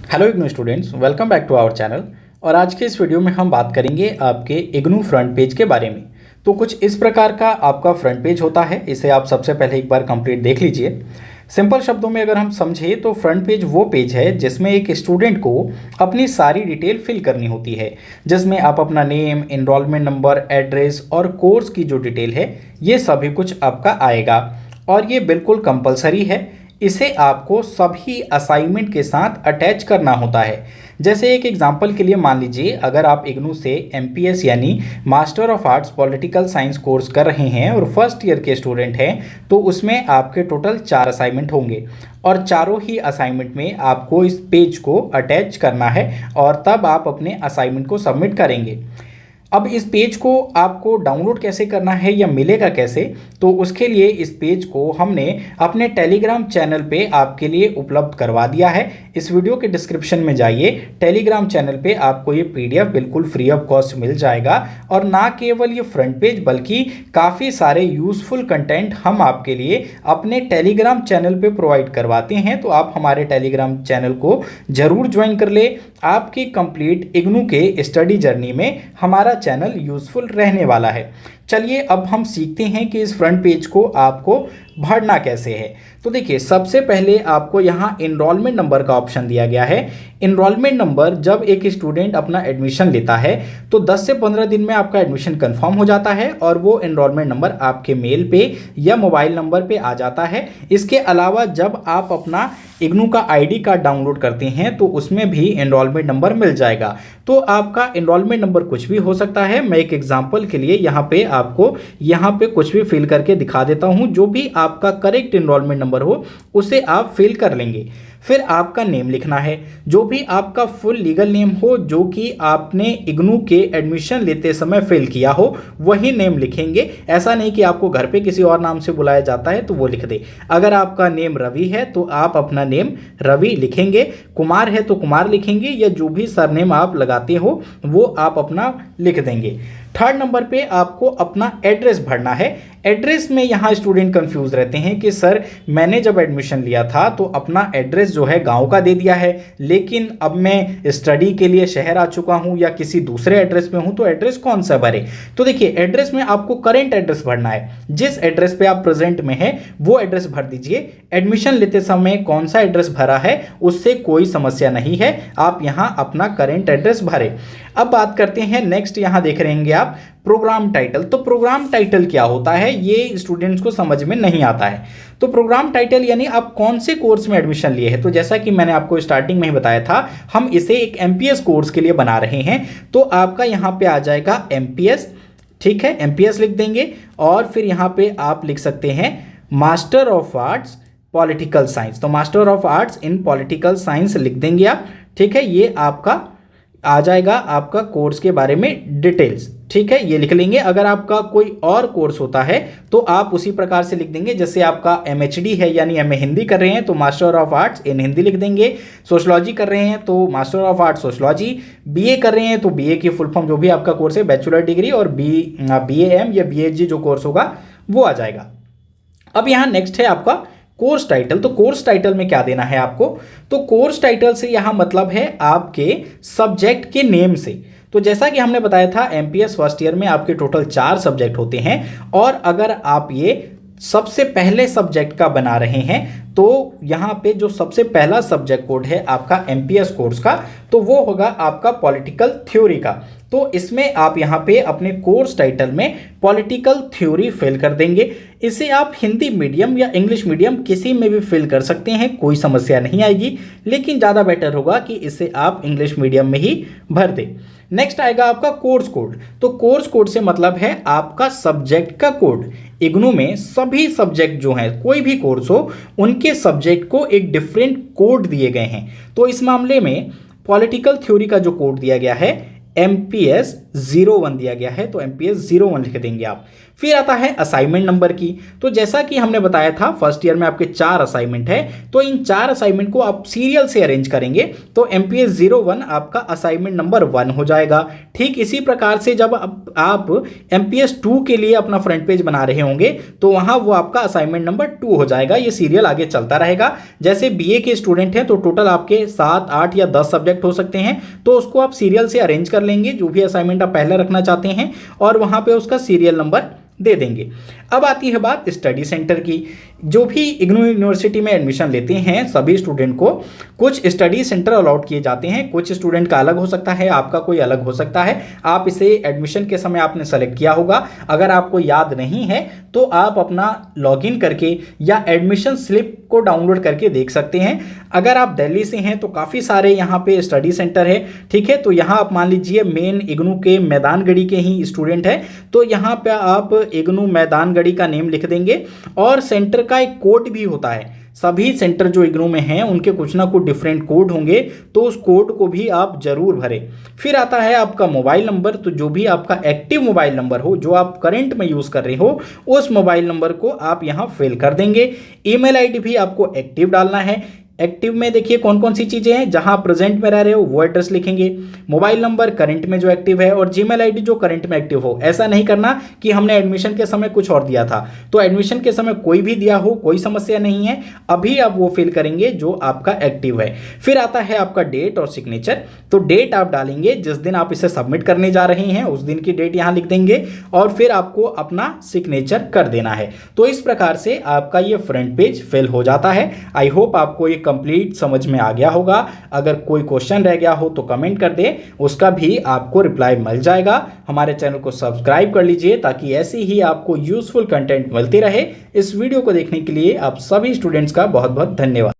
Hello IGNOU students, welcome back to our channel. और आज के इस वीडियो में हम बात करेंगे आपके इग्नू फ्रंट पेज के बारे में। तो कुछ इस प्रकार का आपका फ्रंट पेज होता है, इसे आप सबसे पहले एक बार कंप्लीट देख लीजिए। सिंपल शब्दों में अगर हम समझें तो फ्रंट पेज वो पेज है जिसमें एक स्टूडेंट को अपनी सारी डिटेल फिल करनी होती है, जिसमें आप अपना नेम, इनरोलमेंट नंबर, एड्रेस और कोर्स की जो डिटेल है ये सभी कुछ आपका आएगा। और ये बिल्कुल कंपलसरी है, इसे आपको सभी असाइनमेंट के साथ अटैच करना होता है। जैसे एक एग्जांपल के लिए मान लीजिए, अगर आप इग्नू से एमपीएस यानी master of arts political science course कर रहे हैं और फर्स्ट ईयर के स्टूडेंट हैं, तो उसमें आपके टोटल 4 असाइनमेंट होंगे और चारों ही असाइनमेंट में आपको इस पेज को अटैच करना है और तब आप अपने असाइनमेंट को सबमिट करेंगे। अब इस पेज को आपको डाउनलोड कैसे करना है या मिलेगा कैसे, तो उसके लिए इस पेज को हमने अपने टेलीग्राम चैनल पे आपके लिए उपलब्ध करवा दिया है। इस वीडियो के डिस्क्रिप्शन में जाइए, टेलीग्राम चैनल पे आपको ये पीडीएफ बिल्कुल फ्री ऑफ कॉस्ट मिल जाएगा। और ना केवल ये फ्रंट पेज बल्कि काफ़ी सारे यूज़फुल कंटेंट हम आपके लिए अपने टेलीग्राम चैनल पे प्रोवाइड करवाते हैं। तो आप हमारे टेलीग्राम चैनल को ज़रूर ज्वाइन कर ले। आपकी कंप्लीट इग्नू के स्टडी जर्नी में हमारा चैनल यूज़फुल रहने वाला है। चलिए अब हम सीखते हैं कि इस फ्रंट पेज को आपको भरना कैसे है। तो देखिए, सबसे पहले आपको यहाँ इनरोलमेंट नंबर का ऑप्शन दिया गया है। इनरोलमेंट नंबर जब एक स्टूडेंट अपना एडमिशन लेता है तो 10 से 15 दिन में आपका एडमिशन कंफर्म हो जाता है और वो इनरोलमेंट नंबर आपके मेल पे या मोबाइल नंबर पे आ जाता है। इसके अलावा जब आप अपना इग्नू का आईडी कार्ड डाउनलोड करते हैं तो उसमें भी इनरोलमेंट नंबर मिल जाएगा। तो आपका इनरोलमेंट नंबर कुछ भी हो सकता है। मैं एक एग्जांपल के लिए यहाँ पे आपको यहाँ पे कुछ भी फिल करके दिखा देता हूँ। जो भी आपका करेक्ट इनरोलमेंट नंबर हो उसे आप फिल कर लेंगे। फिर आपका नेम लिखना है, जो भी आपका फुल लीगल नेम हो, जो कि आपने इग्नू के एडमिशन लेते समय फिल किया हो वही नेम लिखेंगे। ऐसा नहीं कि आपको घर पे किसी और नाम से बुलाया जाता है तो वो लिख दे। अगर आपका नेम रवि है तो आप अपना नेम रवि लिखेंगे, कुमार है तो कुमार लिखेंगे, या जो भी सरनेम आप लगाते हो वो आप अपना लिख देंगे। थर्ड नंबर पे आपको अपना एड्रेस भरना है। एड्रेस में यहाँ स्टूडेंट कंफ्यूज रहते हैं कि सर मैंने जब एडमिशन लिया था तो अपना एड्रेस जो है गांव का दे दिया है, लेकिन अब मैं स्टडी के लिए शहर आ चुका हूँ या किसी दूसरे एड्रेस में हूँ, तो एड्रेस कौन सा भरे। तो देखिए, एड्रेस में आपको करेंट एड्रेस भरना है। जिस एड्रेस पे आप प्रेजेंट में है वो एड्रेस भर दीजिए। एडमिशन लेते समय कौन सा एड्रेस भरा है उससे कोई समस्या नहीं है, आप यहाँ अपना करेंट एड्रेस भरे। अब बात करते हैं नेक्स्ट, यहाँ देख रहे हैं आप प्रोग्राम टाइटल। तो प्रोग्राम टाइटल क्या होता है ये स्टूडेंट्स को समझ में नहीं आता है। तो प्रोग्राम टाइटल यानी आप कौन से कोर्स में एडमिशन लिए हैं। तो जैसा कि मैंने आपको स्टार्टिंग में ही बताया था, हम इसे एक एमपीएस कोर्स के लिए बना रहे हैं। तो आपका यहाँ पे आ जाएगा एमपीएस, ठीक है, एमपीएस लिख देंगे। और फिर यहाँ पे आप लिख सकते हैं master of arts political science. तो master of arts in political science लिख देंगे आप, ठीक है। ये आपका आ जाएगा आपका कोर्स के बारे में डिटेल्स, ठीक है, ये लिख लेंगे। अगर आपका कोई और कोर्स होता है तो आप उसी प्रकार से लिख देंगे। जैसे आपका एमएचडी है यानी एमए हिंदी कर रहे हैं तो मास्टर ऑफ आर्ट्स इन हिंदी लिख देंगे। सोशलॉजी कर रहे हैं तो master of arts sociology. BA कर रहे हैं तो बीए की फुल फॉर्म जो भी आपका कोर्स है, बैचलर डिग्री, और बीएएम या बीएचडी जो कोर्स होगा वो आ जाएगा। अब यहाँ नेक्स्ट है आपका कोर्स टाइटल। तो कोर्स टाइटल में क्या देना है आपको, तो कोर्स टाइटल से यहाँ मतलब है आपके सब्जेक्ट के नेम से। तो जैसा कि हमने बताया था, एमपीएस फर्स्ट ईयर में आपके टोटल 4 सब्जेक्ट होते हैं और अगर आप ये सबसे पहले सब्जेक्ट का बना रहे हैं तो यहाँ पे जो सबसे पहला सब्जेक्ट कोड है आपका एमपीएस कोर्स का, तो वो होगा आपका पॉलिटिकल थ्योरी का। तो इसमें आप यहाँ पे अपने कोर्स टाइटल में पॉलिटिकल थ्योरी फिल कर देंगे। इसे आप हिंदी मीडियम या इंग्लिश मीडियम किसी में भी फिल कर सकते हैं, कोई समस्या नहीं आएगी, लेकिन ज़्यादा बेटर होगा कि इसे आप इंग्लिश मीडियम में ही भर दें। नेक्स्ट आएगा आपका कोर्स कोड। तो कोर्स कोड से मतलब है आपका सब्जेक्ट का कोड। इग्नू में सभी सब्जेक्ट जो हैं, कोई भी कोर्स हो, उनके सब्जेक्ट को एक डिफरेंट कोड दिए गए हैं। तो इस मामले में पॉलिटिकल थ्योरी का जो कोड दिया गया है MPS 01 दिया गया है, तो MPS 01 लिख देंगे आप। फिर आता है असाइनमेंट नंबर की। तो जैसा कि हमने बताया था फर्स्ट ईयर में आपके 4 असाइनमेंट है, तो इन 4 असाइनमेंट को आप सीरियल से अरेंज करेंगे, तो MPS 01 आपका असाइनमेंट नंबर 1 हो जाएगा। ठीक इसी प्रकार से जब आप MPS 2 के लिए अपना फ्रंट पेज बना रहे होंगे, तो वहां वो आपका असाइनमेंट नंबर 2 हो जाएगा। ये सीरियल आगे चलता रहेगा। जैसे BA के स्टूडेंट हैं तो टोटल आपके 7, 8 या 10 सब्जेक्ट हो सकते हैं, तो उसको आप सीरियल से अरेंज कर लेंगे, जो भी असाइनमेंट आप पहले रखना चाहते हैं, और वहां पे उसका सीरियल नंबर दे देंगे। अब आती है बात स्टडी सेंटर की। जो भी इग्नू यूनिवर्सिटी में एडमिशन लेते हैं सभी स्टूडेंट को कुछ स्टडी सेंटर अलॉट किए जाते हैं। कुछ स्टूडेंट का अलग हो सकता है, आपका कोई अलग हो सकता है। आप इसे एडमिशन के समय आपने सेलेक्ट किया होगा। अगर आपको याद नहीं है तो आप अपना लॉगिन करके या एडमिशन स्लिप को डाउनलोड करके देख सकते हैं। अगर आप दिल्ली से हैं तो काफ़ी सारे यहाँ पे स्टडी सेंटर है, ठीक है। तो यहाँ आप मान लीजिए मेन इग्नू के मैदानगढ़ी के ही स्टूडेंट है, तो यहाँ पे आप इग्नू मैदानगढ़ी का नेम लिख देंगे, और सेंटर का एक कोड भी होता है। सभी सेंटर जो इग्नू में हैं उनके कुछ ना कुछ डिफरेंट कोड होंगे, तो उस कोड को भी आप जरूर भरें। फिर आता है आपका मोबाइल नंबर। तो जो भी आपका एक्टिव मोबाइल नंबर हो, जो आप करंट में यूज़ कर रहे हो, उस मोबाइल नंबर को आप यहाँ फिल कर देंगे। ईमेल आईडी भी आपको एक्टिव डालना है। एक्टिव में देखिए कौन कौन सी चीज़ें हैं। जहां प्रेजेंट में रह रहे हो वो एड्रेस लिखेंगे, मोबाइल नंबर करंट में जो एक्टिव है, और जीमेल आईडी जो करंट में एक्टिव हो। ऐसा नहीं करना कि हमने एडमिशन के समय कुछ और दिया था, तो एडमिशन के समय कोई भी दिया हो कोई समस्या नहीं है, अभी आप वो फिल करेंगे जो आपका एक्टिव है। फिर आता है आपका डेट और सिग्नेचर। तो डेट आप डालेंगे जिस दिन आप इसे सबमिट करने जा रहे हैं, उस दिन की डेट यहाँ लिख देंगे, और फिर आपको अपना सिग्नेचर कर देना है। तो इस प्रकार से आपका ये फ्रंट पेज फिल हो जाता है। आई होप आपको ये कंप्लीट समझ में आ गया होगा। अगर कोई क्वेश्चन रह गया हो तो कमेंट कर दे, उसका भी आपको रिप्लाई मिल जाएगा। हमारे चैनल को सब्सक्राइब कर लीजिए ताकि ऐसे ही आपको यूजफुल कंटेंट मिलते रहे। इस वीडियो को देखने के लिए आप सभी स्टूडेंट्स का बहुत बहुत धन्यवाद।